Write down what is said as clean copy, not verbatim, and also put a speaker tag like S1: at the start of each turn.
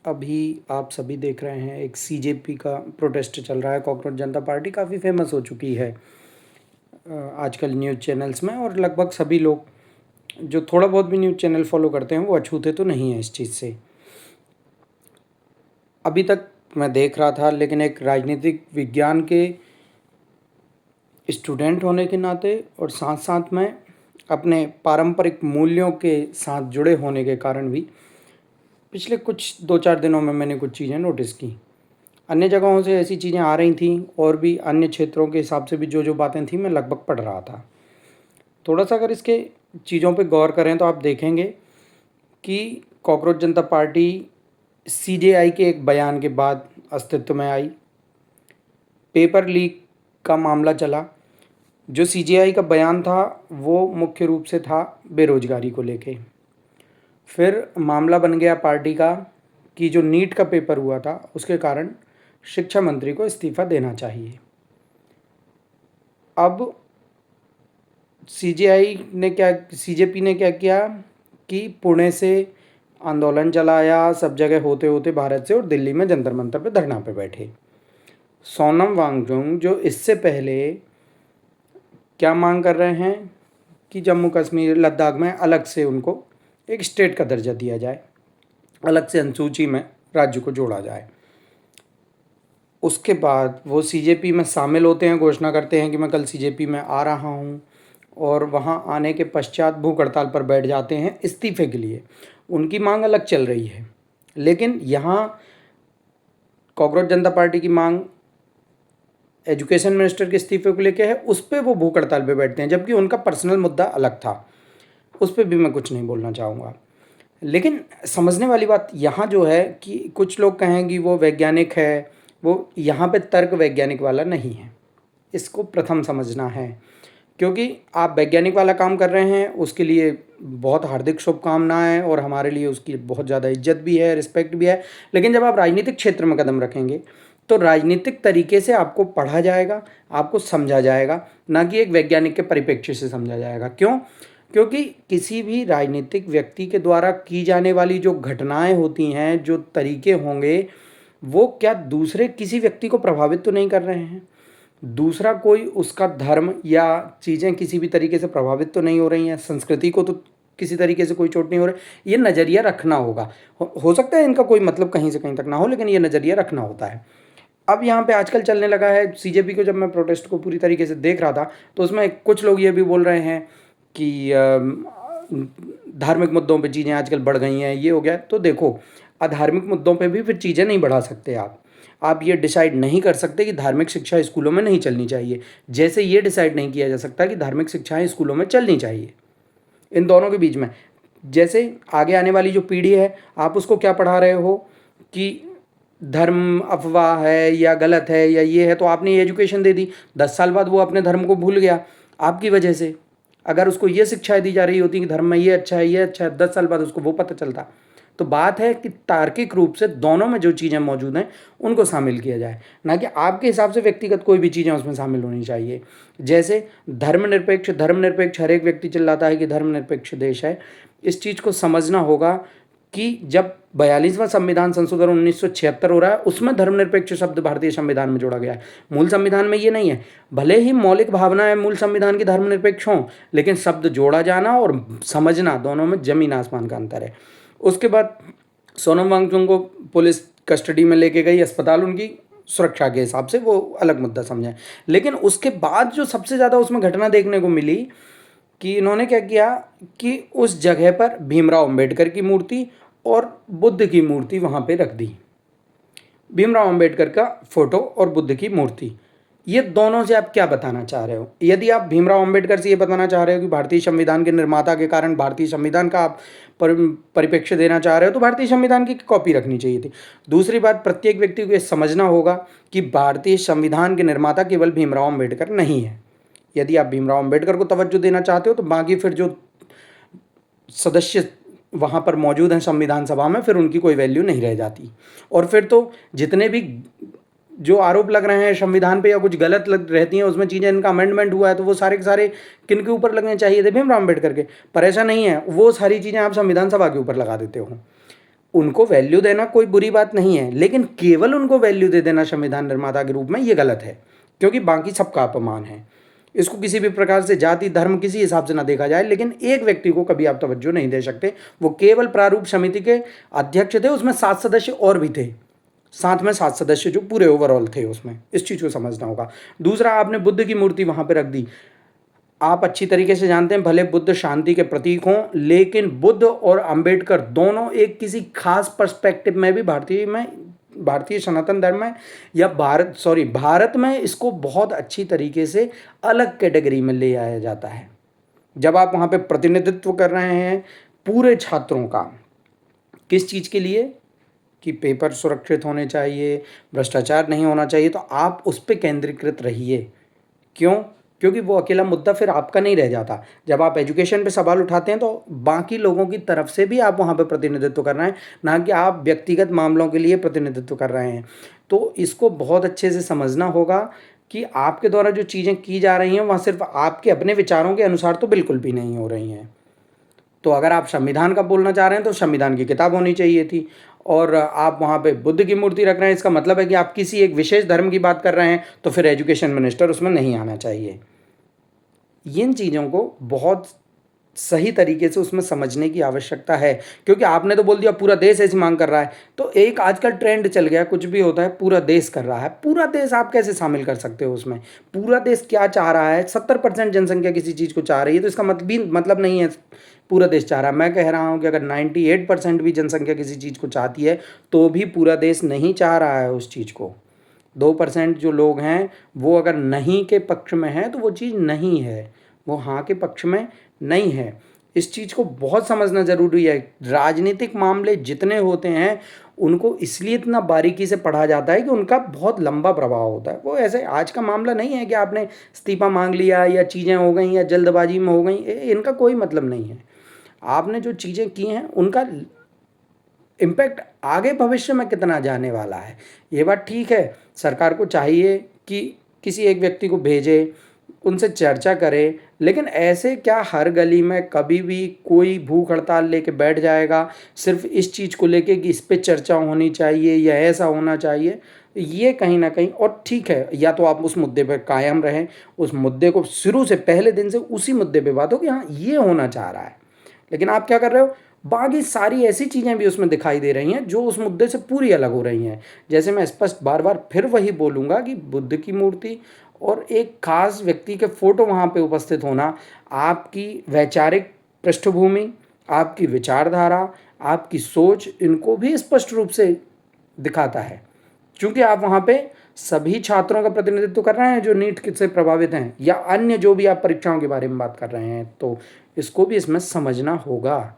S1: अभी आप सभी देख रहे हैं एक सीजेपी का प्रोटेस्ट चल रहा है। कॉकरोच जनता पार्टी काफ़ी फेमस हो चुकी है आजकल न्यूज़ चैनल्स में, और लगभग सभी लोग जो थोड़ा बहुत भी न्यूज़ चैनल फॉलो करते हैं वो अछूते तो नहीं हैं इस चीज़ से। अभी तक मैं देख रहा था, लेकिन एक राजनीतिक विज्ञान के स्टूडेंट होने के नाते और साथ साथ में अपने पारंपरिक मूल्यों के साथ जुड़े होने के कारण भी पिछले कुछ 2-4 दिनों में मैंने कुछ चीज़ें नोटिस की। अन्य जगहों से ऐसी चीज़ें आ रही थीं, और भी अन्य क्षेत्रों के हिसाब से भी जो जो बातें थीं मैं लगभग पढ़ रहा था। थोड़ा सा अगर इसके चीज़ों पे गौर करें तो आप देखेंगे कि कॉकरोच जनता पार्टी सीजेआई के एक बयान के बाद अस्तित्व में आई। पेपर लीक का मामला चला। जो सीजेआई का बयान था वो मुख्य रूप से था बेरोजगारी को लेके। फिर मामला बन गया पार्टी का कि जो नीट का पेपर हुआ था उसके कारण शिक्षा मंत्री को इस्तीफा देना चाहिए। अब सीजेपी ने क्या किया कि पुणे से आंदोलन चलाया, सब जगह होते होते भारत से, और दिल्ली में जंतर मंतर पे धरना पे बैठे। सोनम वांगचुक जो इससे पहले क्या मांग कर रहे हैं कि जम्मू कश्मीर लद्दाख में अलग से उनको एक स्टेट का दर्जा दिया जाए, अलग से अनुसूची में राज्य को जोड़ा जाए। उसके बाद वो सीजेपी में शामिल होते हैं, घोषणा करते हैं कि मैं कल सीजेपी में आ रहा हूँ, और वहाँ आने के पश्चात भूख हड़ताल पर बैठ जाते हैं इस्तीफे के लिए। उनकी मांग अलग चल रही है, लेकिन यहाँ कॉकरोच जनता पार्टी की मांग एजुकेशन मिनिस्टर के इस्तीफे को लेकर है, उस पर वो भूख हड़ताल पर बैठते हैं, जबकि उनका पर्सनल मुद्दा अलग था। उस पर भी मैं कुछ नहीं बोलना चाहूँगा। लेकिन समझने वाली बात यहाँ जो है कि कुछ लोग कहेंगे वो वैज्ञानिक है, वो यहाँ पे तर्क वैज्ञानिक वाला नहीं है। इसको प्रथम समझना है, क्योंकि आप वैज्ञानिक वाला काम कर रहे हैं उसके लिए बहुत हार्दिक शुभकामनाएं, और हमारे लिए उसकी बहुत ज़्यादा इज्जत भी है, रिस्पेक्ट भी है। लेकिन जब आप राजनीतिक क्षेत्र में कदम रखेंगे तो राजनीतिक तरीके से आपको पढ़ा जाएगा, आपको समझा जाएगा, ना कि एक वैज्ञानिक के परिप्रेक्ष्य से समझा जाएगा। क्यों? क्योंकि किसी भी राजनीतिक व्यक्ति के द्वारा की जाने वाली जो घटनाएं होती हैं, जो तरीके होंगे, वो क्या दूसरे किसी व्यक्ति को प्रभावित तो नहीं कर रहे हैं? दूसरा कोई उसका धर्म या चीज़ें किसी भी तरीके से प्रभावित तो नहीं हो रही हैं? संस्कृति को तो किसी तरीके से कोई चोट नहीं हो रही? ये नज़रिया रखना होगा। हो सकता है इनका कोई मतलब कहीं से कहीं तक ना हो, लेकिन ये नज़रिया रखना होता है। अब यहाँ पे आजकल चलने लगा है सीजेपी को, जब मैं प्रोटेस्ट को पूरी तरीके से देख रहा था तो उसमें कुछ लोग ये भी बोल रहे हैं कि धार्मिक मुद्दों पे चीज़ें आजकल बढ़ गई हैं, ये हो गया। तो देखो, अधार्मिक मुद्दों पे भी फिर चीज़ें नहीं बढ़ा सकते आप ये डिसाइड नहीं कर सकते कि धार्मिक शिक्षा स्कूलों में नहीं चलनी चाहिए, जैसे ये डिसाइड नहीं किया जा सकता कि धार्मिक शिक्षाएं स्कूलों में चलनी चाहिए। इन दोनों के बीच में जैसे आगे आने वाली जो पीढ़ी है, आप उसको क्या पढ़ा रहे हो कि धर्म अफवाह है या गलत है या ये है, तो आपने ये एजुकेशन दे दी, 10 साल बाद वो अपने धर्म को भूल गया आपकी वजह से। अगर उसको ये शिक्षाएं दी जा रही होती कि धर्म में ये अच्छा है, ये अच्छा है, 10 साल बाद उसको वो पता चलता। तो बात है कि तार्किक रूप से दोनों में जो चीज़ें मौजूद हैं उनको शामिल किया जाए, ना कि आपके हिसाब से व्यक्तिगत कोई भी चीज़ें उसमें शामिल होनी चाहिए। जैसे धर्मनिरपेक्ष हर एक व्यक्ति चिल्लाता है कि धर्मनिरपेक्ष देश है। इस चीज़ को समझना होगा कि जब 42वां संविधान संशोधन 1976 हो रहा है, उसमें धर्मनिरपेक्ष शब्द भारतीय संविधान में जोड़ा गया है। मूल संविधान में ये नहीं है। भले ही मौलिक भावनाएं मूल संविधान की धर्मनिरपेक्ष हों, लेकिन शब्द जोड़ा जाना और समझना, दोनों में जमीन आसमान का अंतर है। उसके बाद सोनम वांगचुक को पुलिस कस्टडी में लेके गई अस्पताल, उनकी सुरक्षा के हिसाब से, वो अलग मुद्दा समझें। लेकिन उसके बाद जो सबसे ज़्यादा उसमें घटना देखने को मिली कि इन्होंने क्या किया कि उस जगह पर भीमराव अंबेडकर की मूर्ति और बुद्ध की मूर्ति वहाँ पे रख दी। भीमराव अंबेडकर का फोटो और बुद्ध की मूर्ति, ये दोनों से आप क्या बताना चाह रहे हो? यदि आप भीमराव अंबेडकर से ये बताना चाह रहे हो कि भारतीय संविधान के निर्माता के कारण भारतीय संविधान का आप परिप्रेक्ष्य देना चाह रहे हो, तो भारतीय संविधान की कॉपी रखनी चाहिए थी। दूसरी बात, प्रत्येक व्यक्ति को ये समझना होगा कि भारतीय संविधान के निर्माता केवल भीमराव अंबेडकर नहीं है। यदि आप भीमराव अंबेडकर को तवज्जो देना चाहते हो तो बाकी फिर जो सदस्य वहाँ पर मौजूद हैं संविधान सभा में, फिर उनकी कोई वैल्यू नहीं रह जाती। और फिर तो जितने भी जो आरोप लग रहे हैं संविधान पे या कुछ गलत लग रहती हैं उसमें चीज़ें, इनका अमेंडमेंट हुआ है, तो वो सारे के सारे किन के ऊपर लगने चाहिए थे? भीमराव अम्बेडकर के। पर ऐसा नहीं है, वो सारी चीज़ें आप संविधान सभा के ऊपर लगा देते हो। उनको वैल्यू देना कोई बुरी बात नहीं है, लेकिन केवल उनको वैल्यू दे देना संविधान निर्माता के रूप में ये गलत है, क्योंकि बाकी सबका अपमान है। इसको किसी भी प्रकार से जाति धर्म किसी हिसाब से ना देखा जाए, लेकिन एक व्यक्ति को कभी आप तवज्जो नहीं दे सकते। वो केवल प्रारूप समिति के अध्यक्ष थे, उसमें 7 सदस्य और भी थे, साथ में 7 सदस्य जो पूरे ओवरऑल थे उसमें। इस चीज़ को समझना होगा। दूसरा, आपने बुद्ध की मूर्ति वहाँ पे रख दी। आप अच्छी तरीके से जानते हैं, भले बुद्ध शांति के प्रतीक हों, लेकिन बुद्ध और अंबेडकर दोनों एक किसी खास पर्सपेक्टिव में भी भारतीय सनातन धर्म में या भारत में इसको बहुत अच्छी तरीके से अलग कैटेगरी में ले आया जाता है। जब आप वहाँ पे प्रतिनिधित्व कर रहे हैं पूरे छात्रों का, किस चीज़ के लिए कि पेपर सुरक्षित होने चाहिए, भ्रष्टाचार नहीं होना चाहिए, तो आप उस पर केंद्रीकृत रहिए। क्यों? क्योंकि वो अकेला मुद्दा फिर आपका नहीं रह जाता। जब आप एजुकेशन पे सवाल उठाते हैं तो बाकी लोगों की तरफ से भी आप वहाँ पे प्रतिनिधित्व कर रहे हैं, ना कि आप व्यक्तिगत मामलों के लिए प्रतिनिधित्व कर रहे हैं। तो इसको बहुत अच्छे से समझना होगा कि आपके द्वारा जो चीज़ें की जा रही हैं वहाँ सिर्फ आपके अपने विचारों के अनुसार तो बिल्कुल भी नहीं हो रही हैं। तो अगर आप संविधान का बोलना चाह रहे हैं तो संविधान की किताब होनी चाहिए थी, और आप वहाँ पे बुद्ध की मूर्ति रख रहे हैं, इसका मतलब है कि आप किसी एक विशेष धर्म की बात कर रहे हैं, तो फिर एजुकेशन मिनिस्टर उसमें नहीं आना चाहिए। इन चीज़ों को बहुत सही तरीके से उसमें समझने की आवश्यकता है, क्योंकि आपने तो बोल दिया पूरा देश ऐसी मांग कर रहा है, तो एक आजकल ट्रेंड चल गया, कुछ भी होता है पूरा देश कर रहा है। पूरा देश आप कैसे शामिल कर सकते हो उसमें? पूरा देश क्या चाह रहा है? 70% जनसंख्या किसी चीज़ को चाह रही है, तो इसका मतलब नहीं है पूरा देश चाह रहा है। मैं कह रहा हूँ कि अगर 98% भी जनसंख्या किसी चीज़ को चाहती है तो भी पूरा देश नहीं चाह रहा है उस चीज़ को। 2% जो लोग हैं वो अगर नहीं के पक्ष में हैं तो वो चीज़ नहीं है, वो हाँ के पक्ष में नहीं है। इस चीज़ को बहुत समझना ज़रूरी है। राजनीतिक मामले जितने होते हैं उनको इसलिए इतना बारीकी से पढ़ा जाता है कि उनका बहुत लंबा प्रभाव होता है। वो ऐसे आज का मामला नहीं है कि आपने इस्तीफा मांग लिया या चीज़ें हो गई या जल्दबाजी में हो गई, इनका कोई मतलब नहीं है। आपने जो चीज़ें की हैं उनका इम्पैक्ट आगे भविष्य में कितना जाने वाला है। ये बात ठीक है, सरकार को चाहिए कि किसी एक व्यक्ति को भेजे, उनसे चर्चा करे, लेकिन ऐसे क्या हर गली में कभी भी कोई भूख हड़ताल लेके बैठ जाएगा सिर्फ इस चीज़ को लेके कि इस पे चर्चा होनी चाहिए या ऐसा होना चाहिए? ये कहीं ना कहीं, और ठीक है, या तो आप उस मुद्दे पर कायम रहें, उस मुद्दे को शुरू से पहले दिन से उसी मुद्दे पे बात हो कि हाँ ये होना चाह रहा है, लेकिन आप क्या कर रहे हो, बाकी सारी ऐसी चीज़ें भी उसमें दिखाई दे रही हैं जो उस मुद्दे से पूरी अलग हो रही हैं। जैसे मैं स्पष्ट बार बार फिर वही बोलूँगा कि बुद्ध की मूर्ति और एक खास व्यक्ति के फोटो वहाँ पे उपस्थित होना आपकी वैचारिक पृष्ठभूमि, आपकी विचारधारा, आपकी सोच, इनको भी स्पष्ट रूप से दिखाता है। क्योंकि आप वहाँ पे सभी छात्रों का प्रतिनिधित्व कर रहे हैं जो नीट से प्रभावित हैं या अन्य जो भी आप परीक्षाओं के बारे में बात कर रहे हैं, तो इसको भी इसमें समझना होगा।